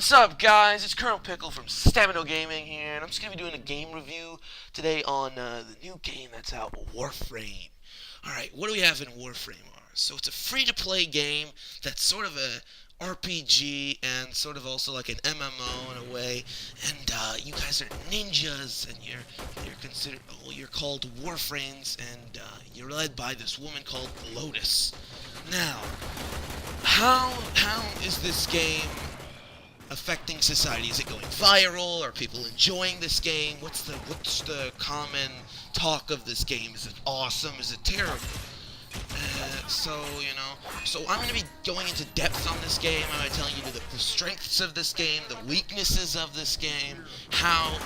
What's up, guys? It's ColonelPickle from StaminoGaming here, and I'm just gonna be doing a game review today on the new game that's out, Warframe. Alright, what do we have in Warframe? So it's a free-to-play game that's sort of a RPG and sort of also like an MMO in a way. And you guys are ninjas, and you're considered you're called Warframes, and you're led by this woman called Lotus. Now, how is this game affecting society? Is it going viral? Are people enjoying this game? What's the common talk of this game? Is it awesome? Is it terrible? So I'm going to be going into depth on this game. I'm going to tell you the strengths of this game, the weaknesses of this game, how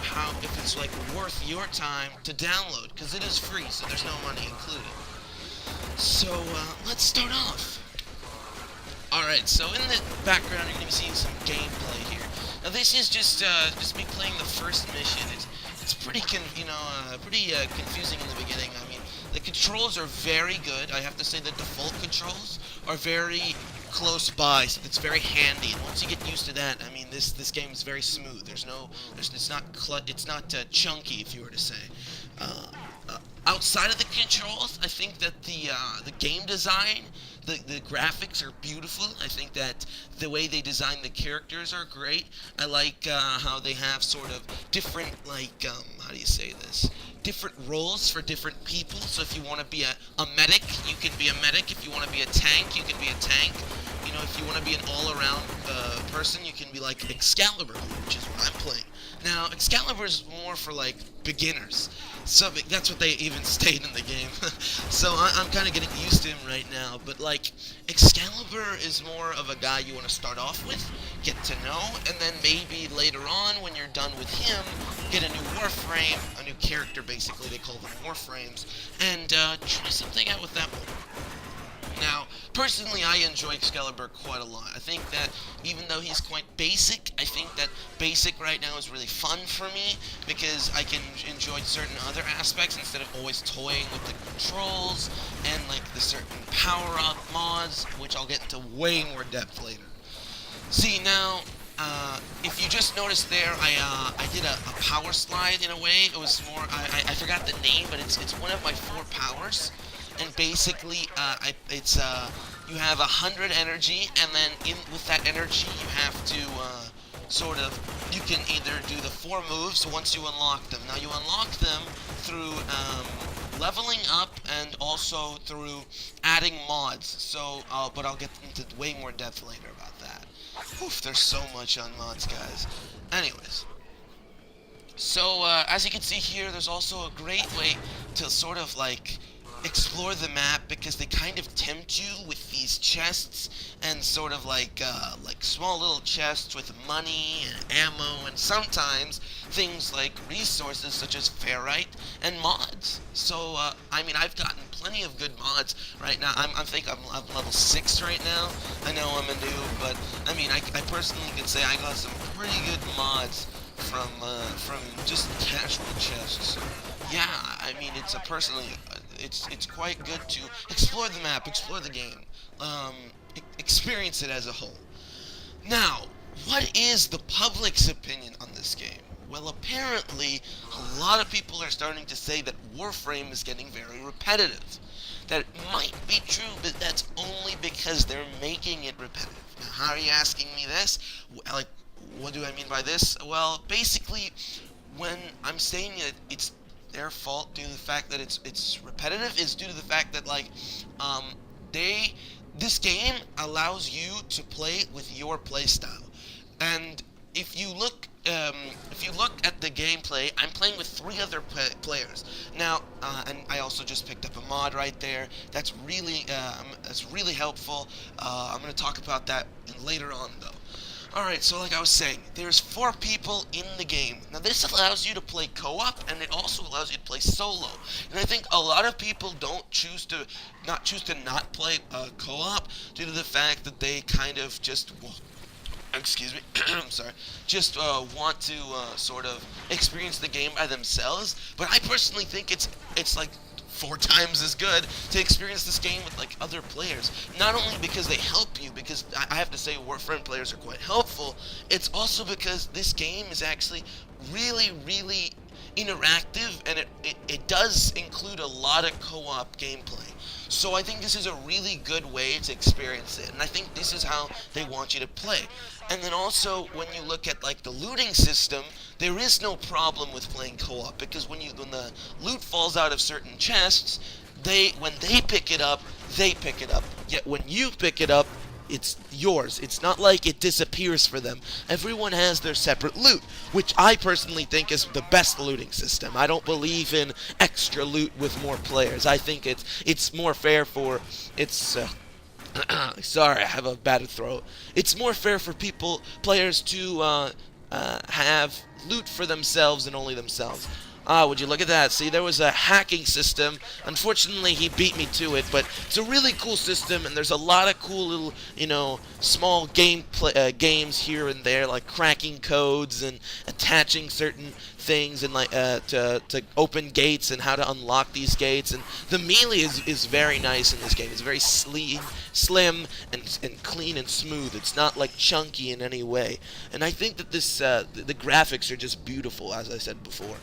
if it's like worth your time to download, because it is free, so there's no money included. So let's start off. Alright, so in the background you're going to be seeing some gameplay here. Now this is just me playing the first mission. It's pretty confusing in the beginning. I mean, the controls are very good. I have to say the default controls are very close by, so it's very handy. And once you get used to that, I mean, this game is very smooth. It's not chunky, if you were to say. Outside of the controls, I think that the game design, the graphics are beautiful. I think that the way they design the characters are great. I like how they have sort of different, how do you say this? Different roles for different people. So if you want to be a medic, you can be a medic. If you want to be a tank, you can be a tank. You know, if you want to be an all-around person, you can be like Excalibur, which is what I'm playing. Now, Excalibur is more for like beginners. So that's what they even state in the game. So I'm kind of getting used to him right now. But like, Excalibur is more of a guy you want to start off with, get to know, and then maybe later on, when you're done with him, get a new Warframe, a new character basically. They call them Warframes, and try something out with that one. Now, personally, I enjoy Excalibur quite a lot. I think that even though he's quite basic, I think that basic right now is really fun for me because I can enjoy certain other aspects instead of always toying with the controls and like the certain power-up mods, which I'll get into way more depth later. See, now, if you just noticed there, I did a power slide in a way. It was more, I forgot the name, but it's one of my 4 powers. And basically, you have 100 energy, and then with that energy, you have to you can either do the 4 moves once you unlock them. Now you unlock them through leveling up and also through adding mods. So, but I'll get into way more depth later about that. Oof, there's so much on mods, guys. Anyways. So, as you can see here, there's also a great way to sort of like explore the map because they kind of tempt you with these chests and sort of like small little chests with money and ammo and sometimes things like resources such as ferrite and mods. So I mean, I've gotten plenty of good mods right now. I think I'm level 6 right now. I know I'm a noob, but I mean, I personally could say I got some pretty good mods from just casual chests. Yeah, I mean, it's quite good to explore the map, explore the game, experience it as a whole. Now, what is the public's opinion on this game? Well, apparently, a lot of people are starting to say that Warframe is getting very repetitive. That might be true, but that's only because they're making it repetitive. Now, how are you asking me this? Like, what do I mean by this? Well, basically, when I'm saying that it's their fault due to the fact that it's repetitive is due to the fact that like this game allows you to play with your playstyle. And if you look at the gameplay, I'm playing with 3 other players now, and I also just picked up a mod right there. That's really helpful. I'm going to talk about that later on though. Alright, so like I was saying, there's 4 people in the game. Now this allows you to play co-op, and it also allows you to play solo. And I think a lot of people choose to not play co-op due to the fact that they kind of just, excuse me, I'm sorry, just want to sort of experience the game by themselves. But I personally think it's like 4 times as good to experience this game with like other players. Not only because they help you, because I have to say Warframe players are quite helpful, it's also because this game is actually really, really interactive, and it does include a lot of co-op gameplay. So I think this is a really good way to experience it, and I think this is how they want you to play. And then also, when you look at like the looting system, there is no problem with playing co-op, because when the loot falls out of certain chests, when they pick it up, they pick it up. Yet when you pick it up, it's yours. It's not like it disappears for them. Everyone has their separate loot, which I personally think is the best looting system. I don't believe in extra loot with more players. I think it's more fair for sorry, I have a bad throat. It's more fair for players to have loot for themselves and only themselves. Ah, would you look at that? See, there was a hacking system. Unfortunately, he beat me to it, but it's a really cool system, and there's a lot of cool little, small games here and there, like cracking codes and attaching certain things and like to open gates and how to unlock these gates. And the melee is very nice in this game. It's very slim and clean and smooth. It's not like chunky in any way. And I think that the graphics are just beautiful, as I said before.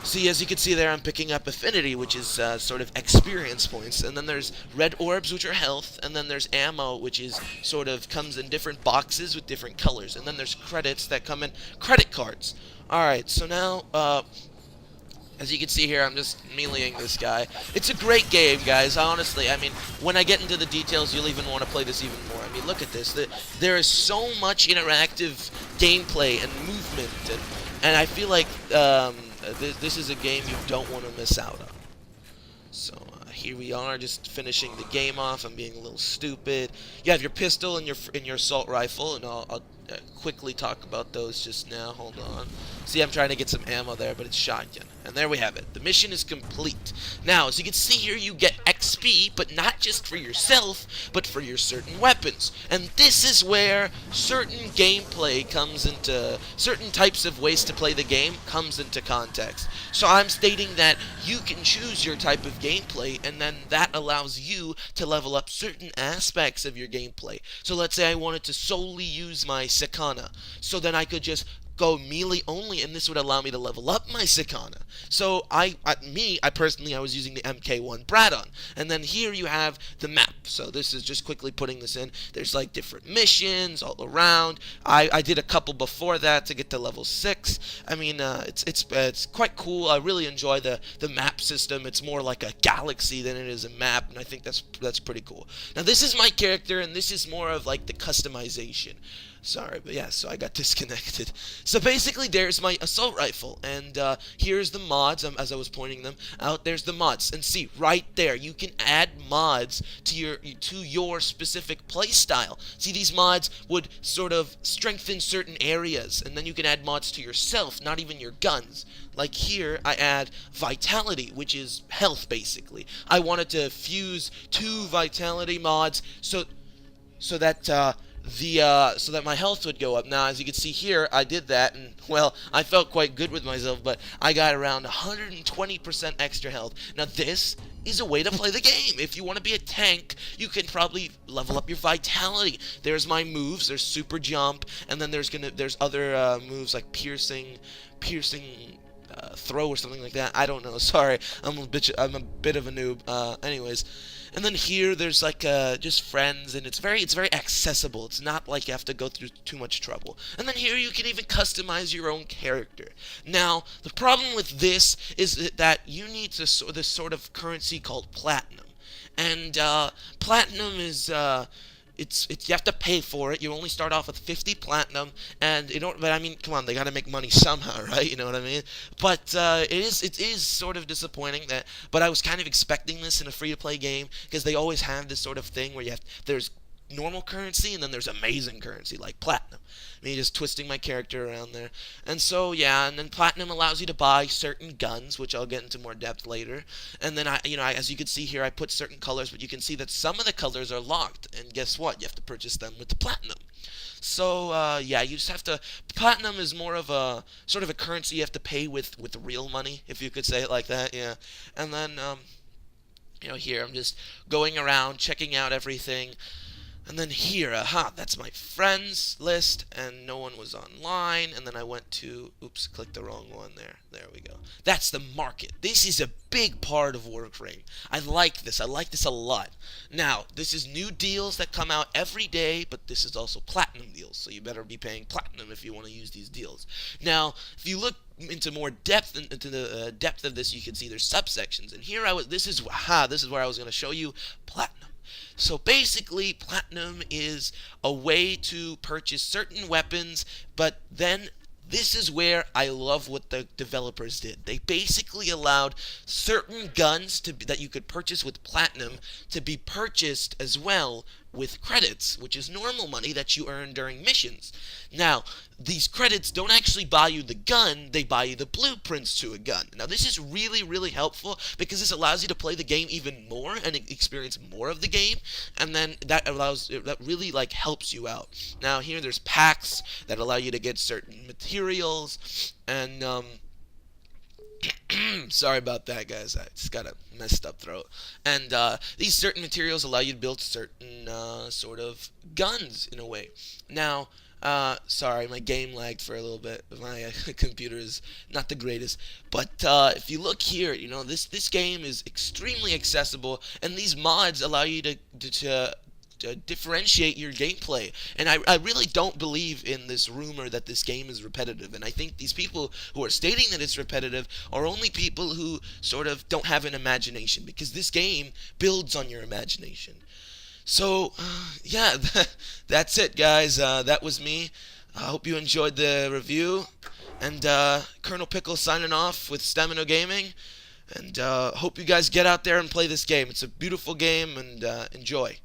See, as you can see there, I'm picking up affinity, which is sort of experience points, and then there's red orbs, which are health, and then there's ammo, which is sort of comes in different boxes with different colors, and then there's credits that come in credit cards. Alright, so now, as you can see here, I'm just meleeing this guy. It's a great game, guys, honestly. I mean, when I get into the details, you'll even want to play this even more. I mean, look at this. There is so much interactive gameplay and movement, and I feel like this is a game you don't want to miss out on. So here we are, just finishing the game off. I'm being a little stupid. You have your pistol and your assault rifle, and I'll quickly talk about those just now. Hold on. See, I'm trying to get some ammo there, but it's shotgun. And there we have it. The mission is complete. Now, as you can see here, you get XP, but not just for yourself, but for your certain weapons. And this is where certain gameplay comes into, certain types of ways to play the game comes into context. So I'm stating that you can choose your type of gameplay, and then that allows you to level up certain aspects of your gameplay. So let's say I wanted to solely use my Sakana, so then I could just go melee only, and this would allow me to level up my Sakana. So I personally, I was using the MK1 Bradon, and then here you have the map. So this is just quickly putting this in. There's like different missions all around. I did a couple before that to get to level 6. I mean, it's quite cool. I really enjoy the map system. It's more like a galaxy than it is a map, and I think that's pretty cool. Now this is my character, and this is more of like the customization. Sorry, but yeah, so I got disconnected. So basically, there's my assault rifle, and here's the mods, as I was pointing them out. There's the mods, and see, right there, you can add mods to your specific playstyle. See, these mods would sort of strengthen certain areas, and then you can add mods to yourself, not even your guns. Like here, I add vitality, which is health, basically. I wanted to fuse 2 vitality mods, so that so that my health would go up. Now, as you can see here, I did that, and, well, I felt quite good with myself, but I got around 120% extra health. Now, this is a way to play the game. If you want to be a tank, you can probably level up your vitality. There's my moves. There's super jump, and then there's other moves like piercing throw or something like that. I don't know. Sorry, I'm a bit of a noob. Anyways. And then here, there's like just friends, and it's very accessible. It's not like you have to go through too much trouble. And then here, you can even customize your own character. Now, the problem with this is that you need this sort of currency called platinum, and platinum is you have to pay for it. You only start off with 50 platinum, and but I mean, come on, they gotta make money somehow, right? You know what I mean? But it is sort of disappointing but I was kind of expecting this in a free-to-play game, because they always have this sort of thing where there's normal currency, and then there's amazing currency, like platinum. Me just twisting my character around there. And so, yeah, and then platinum allows you to buy certain guns, which I'll get into more depth later. And then, as you can see here, I put certain colors, but you can see that some of the colors are locked. And guess what? You have to purchase them with the platinum. So, yeah, you just have to... Platinum is more of a... sort of a currency you have to pay with real money, if you could say it like that, yeah. And then, Here I'm just going around checking out everything. And then here, that's my friends list, and no one was online. And then I went to, oops, clicked the wrong one there. There we go. That's the market. This is a big part of Warframe. I like this. I like this a lot. Now, this is new deals that come out every day, but this is also platinum deals. So you better be paying platinum if you want to use these deals. Now, if you look into more depth, into the depth of this, you can see there's subsections. And here this is where I was going to show you platinum. So basically, platinum is a way to purchase certain weapons, but then this is where I love what the developers did. They basically allowed certain guns that you could purchase with platinum to be purchased as well with credits, which is normal money that you earn during missions. Now, these credits don't actually buy you the gun, they buy you the blueprints to a gun. Now, this is really, really helpful because this allows you to play the game even more and experience more of the game, and then that really like helps you out. Now, here there's packs that allow you to get certain materials, and sorry about that, guys. I just got a messed up throat. And these certain materials allow you to build certain sort of guns in a way. Now, sorry, my game lagged for a little bit. My computer is not the greatest. But if you look here, this game is extremely accessible, and these mods allow you to differentiate your gameplay. And I really don't believe in this rumor that this game is repetitive. And I think these people who are stating that it's repetitive are only people who sort of don't have an imagination, because this game builds on your imagination. So, yeah, that's it, guys. That was me. I hope you enjoyed the review. And ColonelPickle signing off with StaminoGaming. And hope you guys get out there and play this game. It's a beautiful game, and enjoy.